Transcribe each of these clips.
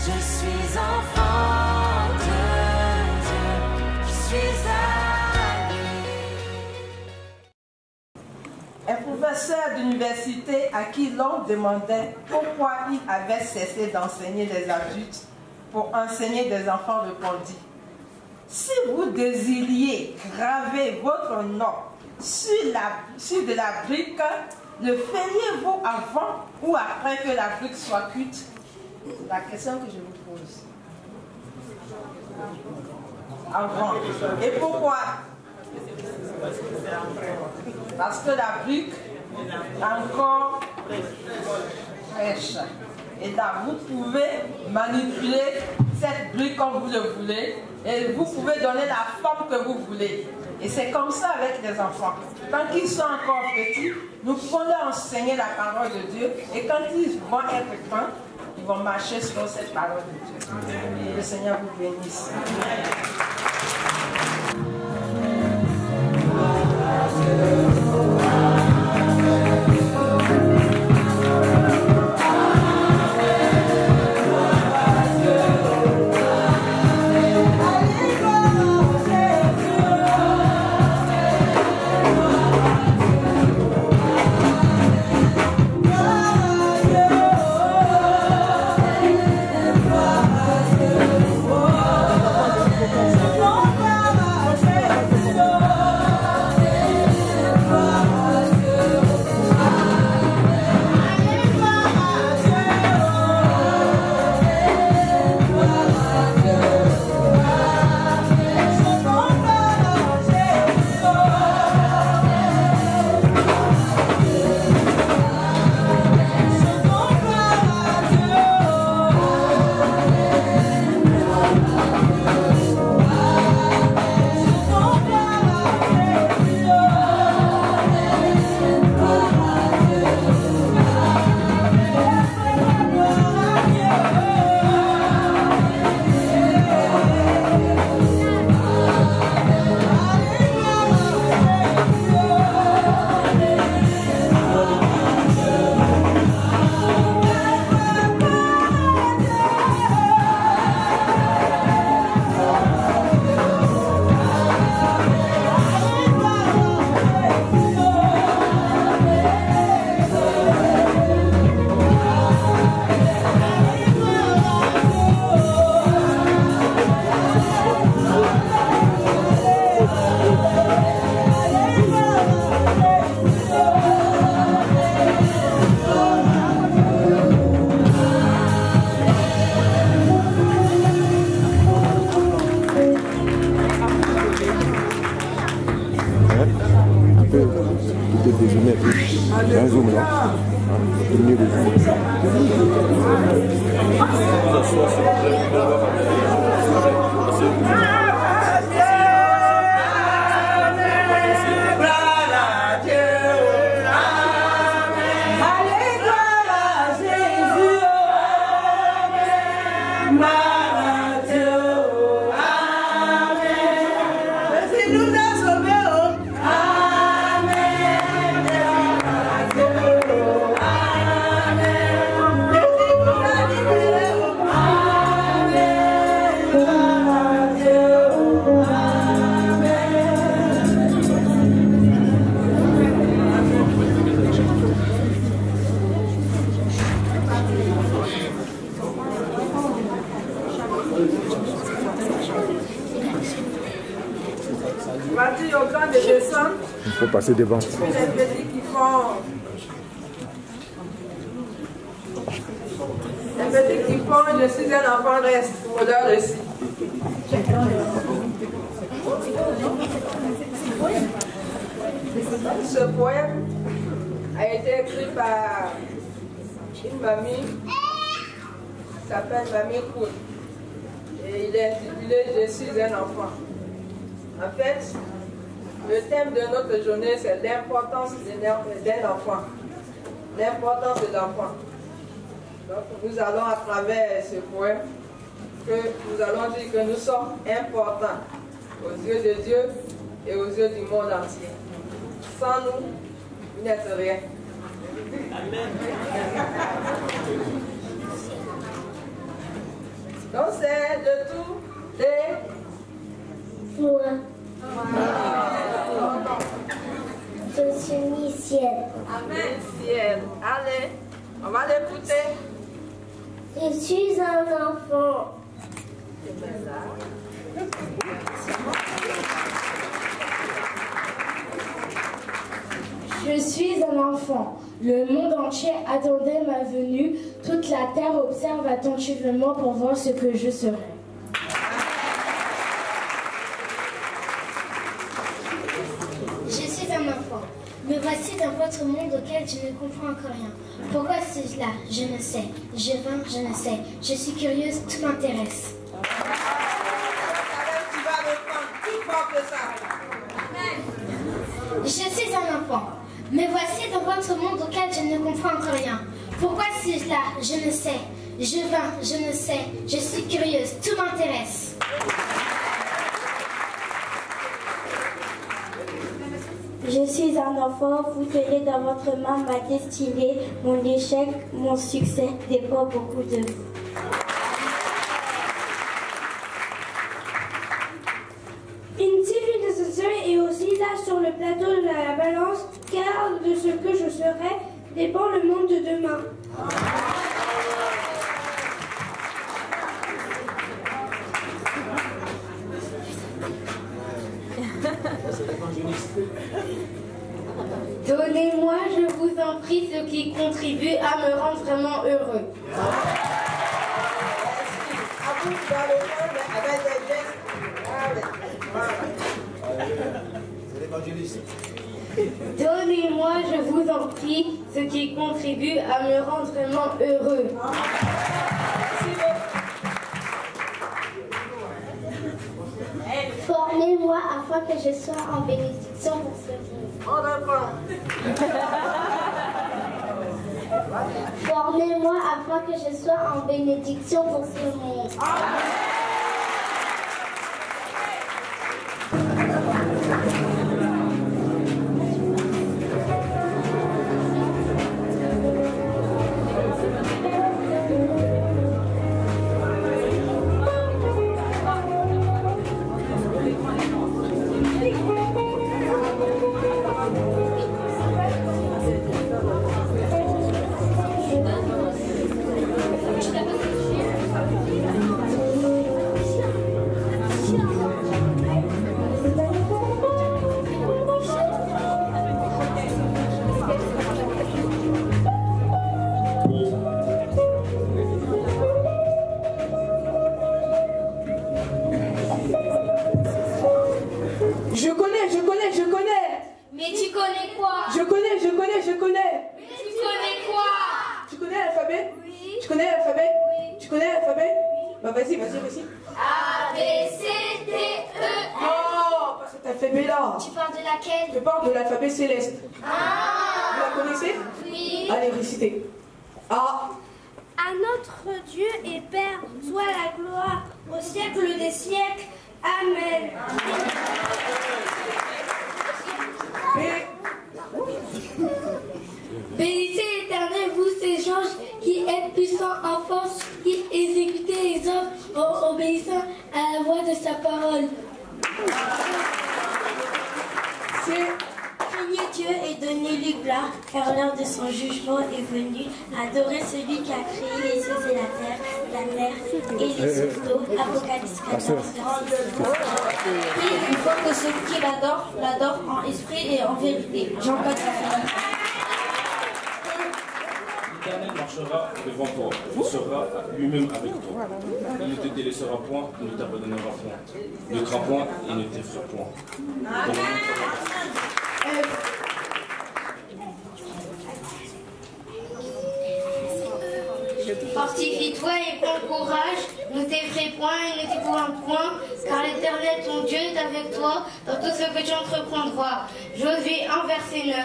Je suis enfant de Dieu, je suis à lui. Un professeur d'université à qui l'on demandait pourquoi il avait cessé d'enseigner les adultes pour enseigner des enfants répondit: si vous désiriez graver votre nom sur de la brique, le feriez-vous avant ou après que la brique soit cuite? C'est la question que je vous pose. Avant. Et pourquoi? Parce que la brique est encore fraîche. Et là, vous pouvez manipuler cette brique comme vous le voulez et vous pouvez donner la forme que vous voulez. Et c'est comme ça avec les enfants. Tant qu'ils sont encore petits, nous pouvons leur enseigner la parole de Dieu. Et quand ils vont être grands, ils vont marcher sur cette parole de Dieu. Le Seigneur vous bénisse. Un zoom là. Le mieux de zoom. Il faut passer devant. Les petits qui font... Je suis un enfant reste pour leur récit. Ce poème a été écrit par une mamie qui s'appelle Mamie Koul. Et il est intitulé « Je suis un enfant ». En fait, le thème de notre journée, c'est l'importance d'un enfant. L'importance de l'enfant. Donc nous allons à travers ce poème, que nous allons dire que nous sommes importants aux yeux de Dieu et aux yeux du monde entier. Sans nous, vous n'êtes rien. Amen. Donc c'est le tour des... Moi. Je suis Michel. Amen. Ciel. Allez, on va l'écouter. Je suis un enfant. Je suis un enfant. Le monde entier attendait ma venue. Toute la terre observe attentivement pour voir ce que je serai. Je suis un enfant. Me voici dans votre monde auquel je ne comprends encore rien. Pourquoi suis-je là? Je ne sais. Je vins, je ne sais. Je suis curieuse, tout m'intéresse. Tu vas le prendre plus fort que ça. Je suis un enfant. Me voici dans votre monde auquel je ne comprends encore rien. Pourquoi suis-je là? Je ne sais. Je vins, je ne sais. Je suis curieuse, tout m'intéresse. Je suis un enfant, vous tenez dans votre main ma destinée, mon échec, mon succès dépend beaucoup de vous. Une civilisation est aussi là sur le plateau de la balance, car de ce que je serai dépend le monde de demain. Donnez-moi, je vous en prie, ce qui contribue à me rendre vraiment heureux. À vous, tu vas le prendre avec des gestes. C'est l'évangéliste. Donnez-moi, je vous en prie, ce qui contribue à me rendre vraiment heureux. Formez-moi afin que je sois en bénédiction pour ce monde. On reprend. Formez-moi afin que je sois en bénédiction pour ce monde. Mais tu connais quoi? Je connais. Mais tu connais quoi? Tu connais l'alphabet? Oui. Tu connais l'alphabet? Oui. Tu connais l'alphabet? Bah vas-y. A, B, C, D, E, F. Non, pas cet alphabet-là. Tu parles de laquelle? Je parle de l'alphabet céleste. Ah! Vous la connaissez? Oui. Allez, récitez. A. À notre Dieu et Père, soit la gloire au siècle des siècles. Amen. B. Bénissez l'Éternel, vous ces anges qui êtes puissants en force, qui exécutez les ordres en obéissant à la voix de sa parole. C. Craignez Dieu et donnez-lui gloire, car l'heure de son jugement est venue. Adorez celui qui a créé les cieux et la terre, la mer et les sources d'eau. Apocalypse 14, verset 6. Et il faut que ceux qui l'adorent, l'adorent en esprit et en vérité. Jean 4, verset 9. L'Éternel marchera devant toi, il sera lui-même avec toi. Il ne te délaissera point, il ne t'abandonnera point. Ne crains point, il ne t'effraie point. Fortifie-toi et prends courage, ne t'effraie point et ne t'épouvante point, car l'Éternel ton Dieu est avec toi dans tout ce que tu entreprendras. Josué 1, verset 9.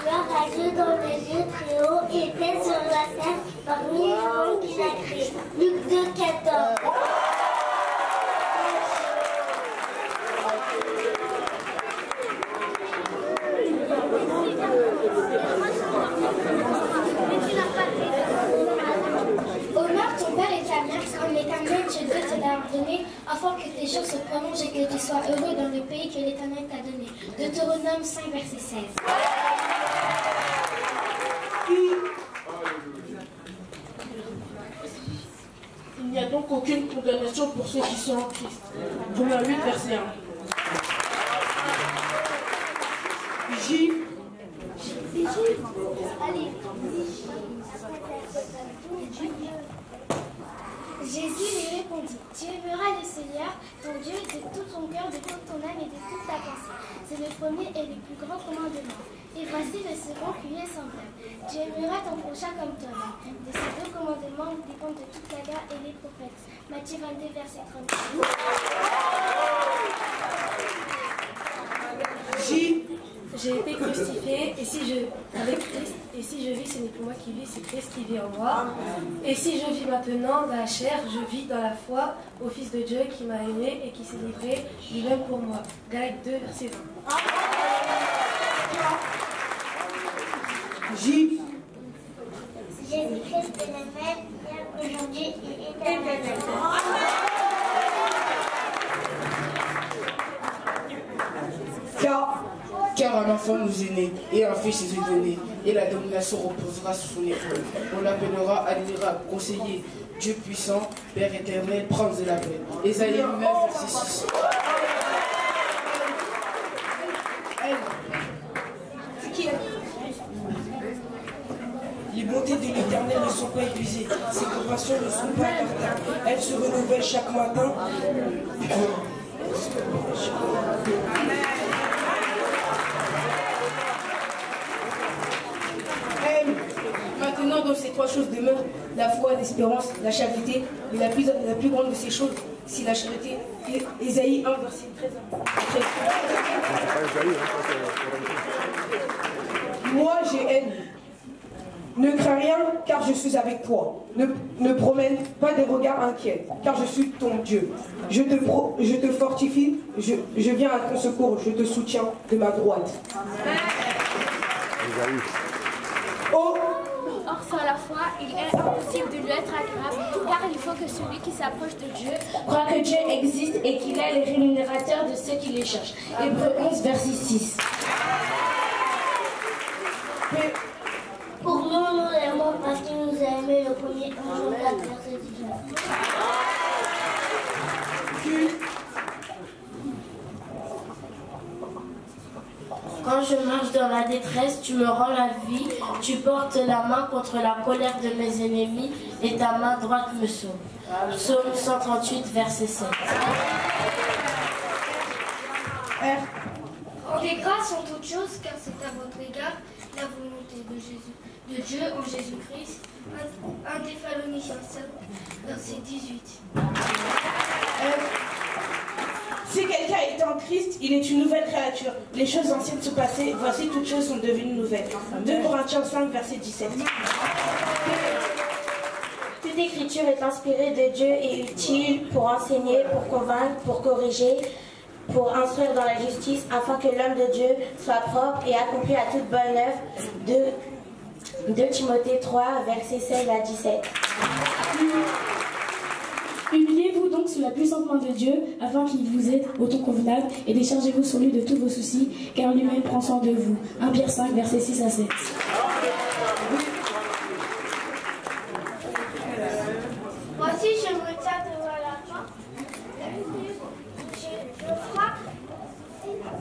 Gloire à Dieu dans les lieux très hauts et paix sur la terre parmi les mondes qu'il a créés. Luc 2, 14. pardonné, afin que tes jours se prolongent et que tu sois heureux dans le pays que l'Éternel t'a donné. Deutéronome 5, verset 16. Il n'y a donc aucune condamnation pour ceux qui sont en Christ. Romains 8, verset 1. Jésus lui répondit, tu aimeras le Seigneur, ton Dieu, de tout ton cœur, de toute ton âme et de toute ta pensée. C'est le premier et le plus grand commandement. Et voici le second qui lui est semblable. Tu aimeras ton prochain comme toi-même. De ces deux commandements dépendent de toute la loi et les prophètes. Matthieu 22, verset 33. J'ai été crucifié, avec Christ, et si je vis, ce n'est plus moi qui vis, c'est Christ qui vit en moi. Et si je vis maintenant dans la chair, je vis dans la foi au Fils de Dieu qui m'a aimé et qui s'est livré lui-même pour moi. Galates 2, verset 20. Jésus-Christ est le même hier, aujourd'hui et éternellement. Car un enfant nous est né, et un fils nous est donné, et la domination reposera sur son épaule. On l'appellera admirable, conseiller, Dieu puissant, Père éternel, prince de la paix. Ésaïe 9, verset 6. Les bontés de l'Éternel ne sont pas épuisées, ses compassions ne sont pas tardables. Elles se renouvellent chaque matin. Maintenant, dans ces trois choses demeurent la foi, l'espérance, la charité, mais la plus grande de ces choses, c'est la charité. Ésaïe 1, verset 13. Moi, j'ai haine. Ne crains rien, car je suis avec toi. Ne promène pas des regards inquiets, car je suis ton Dieu. Je te fortifie, je viens à ton secours, je te soutiens de ma droite. Oh! Or, sans la foi, il est impossible de lui être agréable, car il faut que celui qui s'approche de Dieu croit que Dieu existe et qu'il est le rémunérateur de ceux qui le cherchent. Hébreux 11, verset 6. Pour nous, nous l'aimons parce qu'il nous a aimés le premier jour, verset 19. Quand je marche dans la détresse, tu me rends la vie, tu portes la main contre la colère de mes ennemis et ta main droite me sauve. Psaume 138, verset 7. Rendez grâce en toutes choses, car c'est à votre égard la volonté de Dieu en Jésus-Christ. 1 Thessaloniciens 5, verset 18. Si quelqu'un est en Christ, il est une nouvelle créature. Les choses anciennes sont passées, voici toutes choses sont devenues nouvelles. 2 Corinthiens 5, verset 17. Toute écriture est inspirée de Dieu et utile pour enseigner, pour convaincre, pour corriger, pour instruire dans la justice, afin que l'homme de Dieu soit propre et accompli à toute bonne œuvre. 2 Timothée 3, versets 16 à 17. Humiliez-vous donc sous la puissante main de Dieu, afin qu'il vous aide au temps convenable, et déchargez-vous sur lui de tous vos soucis, car lui-même prend soin de vous. 1 Pierre 5, versets 6 à 7. Voici, je me tiens devant la porte. Je frappe.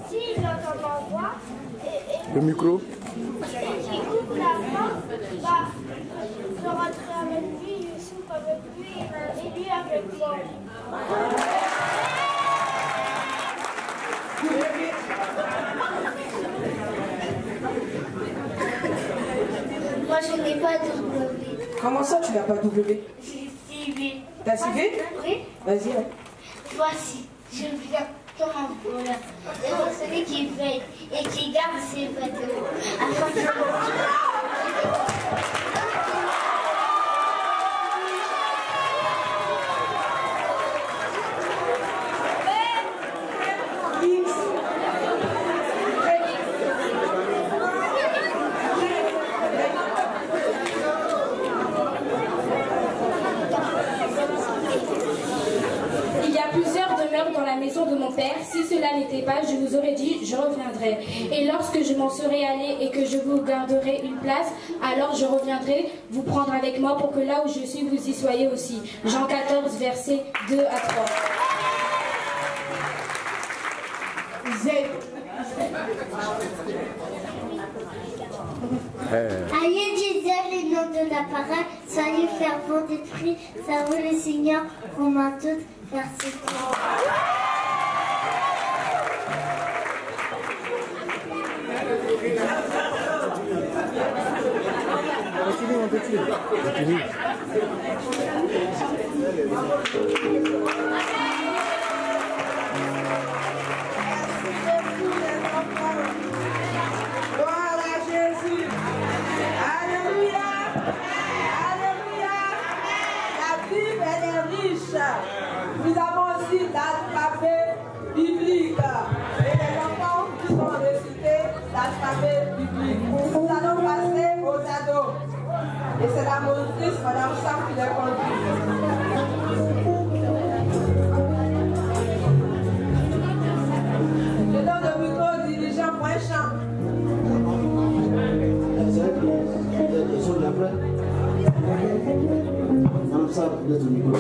S'il entend ma voix Le micro. et qu'il coupe la porte, je rentrerai avec lui, je soupe avec lui et lui avec moi. Moi, je n'ai pas de W. Comment ça, tu n'as pas W? J'ai suivi. T'as suivi? Oui. Vas-y. Hein. Voici, je viens comme un voleur. Devant celui qui veille et qui garde ses vêtements, afin que maison de mon père. Si cela n'était pas, je vous aurais dit, je reviendrai. Et lorsque je m'en serai allé et que je vous garderai une place, alors je reviendrai vous prendre avec moi pour que là où je suis, vous y soyez aussi. Jean 14, versets 2 à 3. Z. Ayez Jésus, les noms de la parole, soyez fervents d'esprit, servez le Seigneur, Romains 12, verset 3. Continue, mon petit. Continue. Voilà Jésus. Alléluia. Alléluia. La Bible, elle est riche. Nous avons aussi l'alphabet biblique. Et les enfants qui ont récité l'alphabet biblique. Nous allons passer aux ados. Et c'est la monitrice, Madame Sam, qui les conduit. Je donne le micro au dirigeant pour un chant. Madame Sam, vous êtes au micro.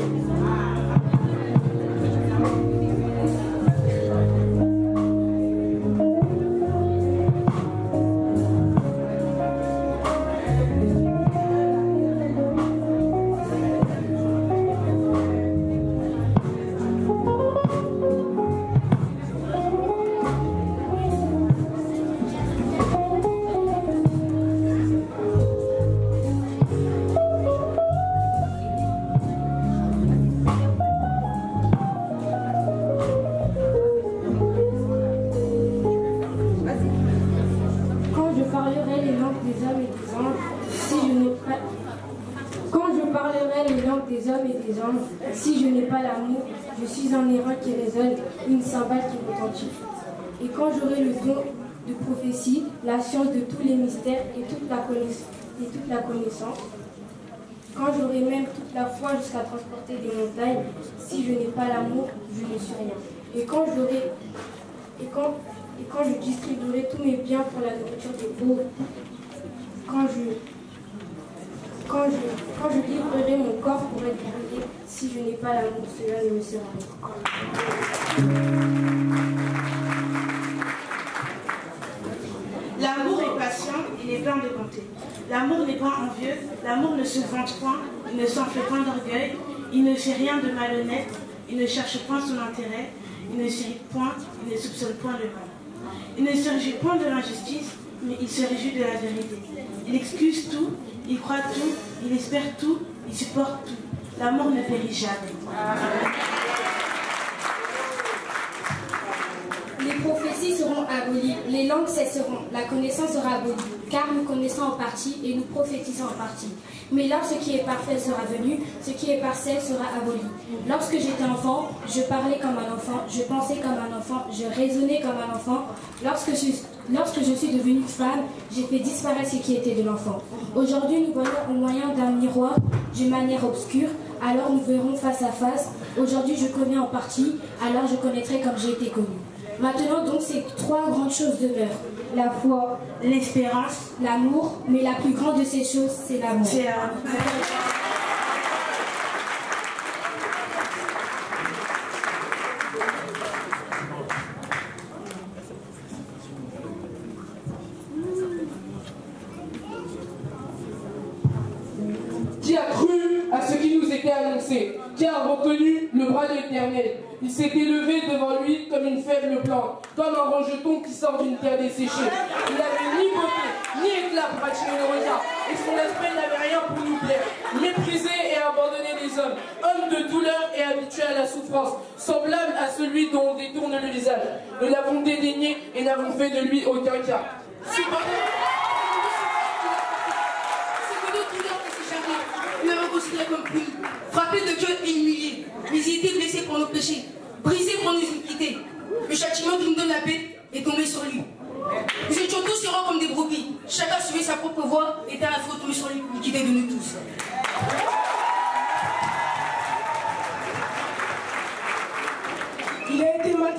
Si je n'ai pas l'amour, je suis un errant qui résonne, une cymbale qui retentit. Et quand j'aurai le don de prophétie, la science de tous les mystères et toute la connaissance, quand j'aurai même toute la foi jusqu'à transporter des montagnes, si je n'ai pas l'amour, je ne suis rien. Et quand je distribuerai tous mes biens pour la nourriture des pauvres, quand je livrerai mon corps pour être brûlé, si je n'ai pas l'amour, cela ne me sert à rien. L'amour est patient, il est plein de bonté. L'amour n'est pas envieux, l'amour ne se vante point, il ne s'enfle point d'orgueil, il ne fait rien de malhonnête, il ne cherche point son intérêt, il ne s'irrite point, il ne soupçonne point le mal. Il ne se réjouit point de l'injustice, mais il se réjouit de la vérité. Il excuse tout, il croit tout, il espère tout, il supporte tout. L'amour ne périt jamais. Les prophéties seront abolies, les langues cesseront, la connaissance sera abolie, car nous connaissons en partie et nous prophétisons en partie. Mais là, ce qui est parfait sera venu, ce qui est partiel sera aboli. Lorsque j'étais enfant, je parlais comme un enfant, je pensais comme un enfant, je raisonnais comme un enfant. Lorsque je suis devenue femme, j'ai fait disparaître ce qui était de l'enfant. Aujourd'hui, nous voyons au moyen d'un miroir, d'une manière obscure, alors nous verrons face à face. Aujourd'hui, je connais en partie, alors je connaîtrai comme j'ai été connue. Maintenant, donc, ces trois grandes choses demeurent. La foi, l'espérance, l'amour, mais la plus grande de ces choses, c'est l'amour. Qui a cru à ce qui nous était annoncé? Qui a retenu le bras de l'Éternel? Il s'est élevé devant lui comme une faible plante, comme un rejeton qui sort d'une terre desséchée. Il n'avait ni beauté, ni éclat pour attirer le regard, et son aspect n'avait rien pour nous plaire. Méprisé et abandonné des hommes, homme de douleur et habitué à la souffrance, semblable à celui dont on détourne le visage. Nous l'avons dédaigné et n'avons fait de lui aucun cas. Il l'avait considéré comme puni, frappé de cœur et humilié. Mais il était blessé pour nos péchés, brisé pour nos iniquités. Le châtiment qui nous donne la paix est tombé sur lui. Nous étions tous errants comme des brebis. Chacun suivait sa propre voie et à la faute tombé sur l'iniquité de nous tous. Il a été maltraité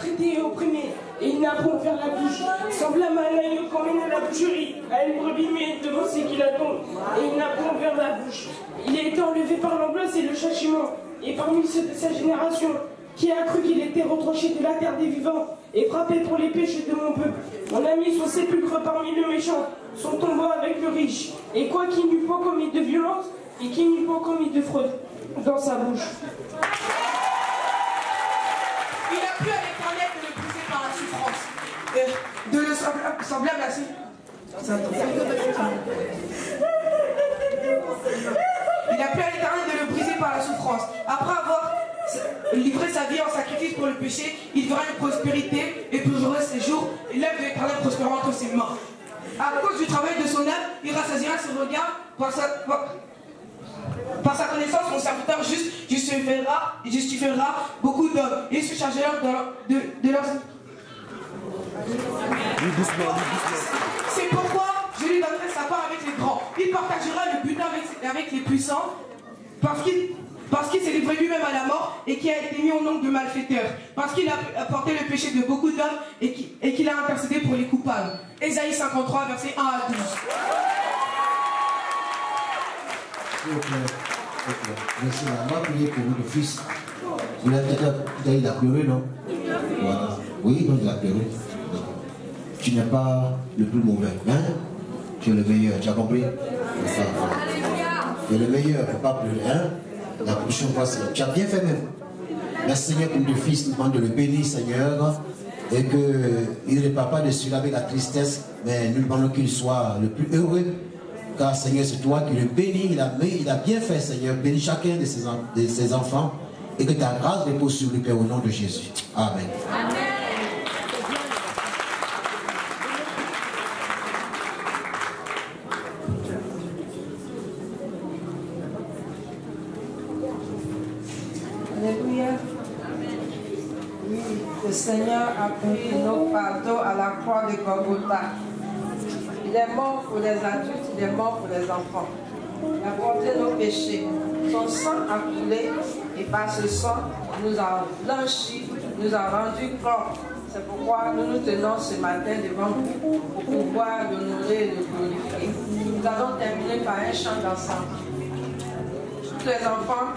jury a une brebis muette devant ce qu'il attend, et il n'a point ouvert la bouche. Il a été enlevé par l'angoisse et le châtiment, et parmi ceux de sa génération, qui a cru qu'il était retranché de la terre des vivants, et frappé pour les péchés de mon peuple. On a mis son sépulcre parmi le méchant, son tombeau avec le riche, et quoi qu'il n'eût pas commis de violence, et qu'il n'eût pas commis de fraude dans sa bouche. Il a plu à l'Éternel de le briser par la souffrance, de le semblable à ce... Il a plu à l'Éternel de le briser par la souffrance. Après avoir livré sa vie en sacrifice pour le péché, il verra une prospérité et plongerait ses jours, et l'œuvre de l'Éternel prospérera entre ses mains. À cause du travail de son œuvre, il rassasiera ses regards par sa connaissance, mon serviteur juste justifiera beaucoup d'hommes et se chargera de leur... C'est pourquoi je lui donnerai sa part avec les grands. Il partagera le butin avec les puissants, parce qu'il s'est livré lui-même à la mort et qui a été mis au nombre de malfaiteurs, parce qu'il a porté le péché de beaucoup d'hommes et qu'il a intercédé pour les coupables. Ésaïe 53, versets 1 à 12. Merci, on va prier pour vous, le fils. Il a pleuré, non? Voilà. Oui, donc il a pleuré. Tu n'es pas le plus mauvais, hein? Tu es le meilleur, tu as compris? Tu es le meilleur, il ne faut pas pleurer, hein? La prochaine fois, tu as bien fait même. Merci Seigneur pour le fils, nous demande de le bénir, Seigneur, et qu'il ne repart pas de celui-là avec la tristesse, mais nous demandons qu'il soit le plus heureux. Car Seigneur, c'est toi qui le bénis, il a bien fait, Seigneur, bénis chacun de ses enfants, et que ta grâce repose sur lui, Père, au nom de Jésus. Amen. Amen. Alléluia. Oui, le Seigneur a pris nos fardeaux à la croix de Golgotha. Il est mort pour les adultes, il est mort pour les enfants. Il a porté nos péchés. Son sang a coulé et par ce sang, nous a blanchis, nous a rendus propres. C'est pourquoi nous nous tenons ce matin devant vous pour pouvoir l'honorer et le glorifier. Nous allons terminer par un chant d'ensemble. Tous les enfants,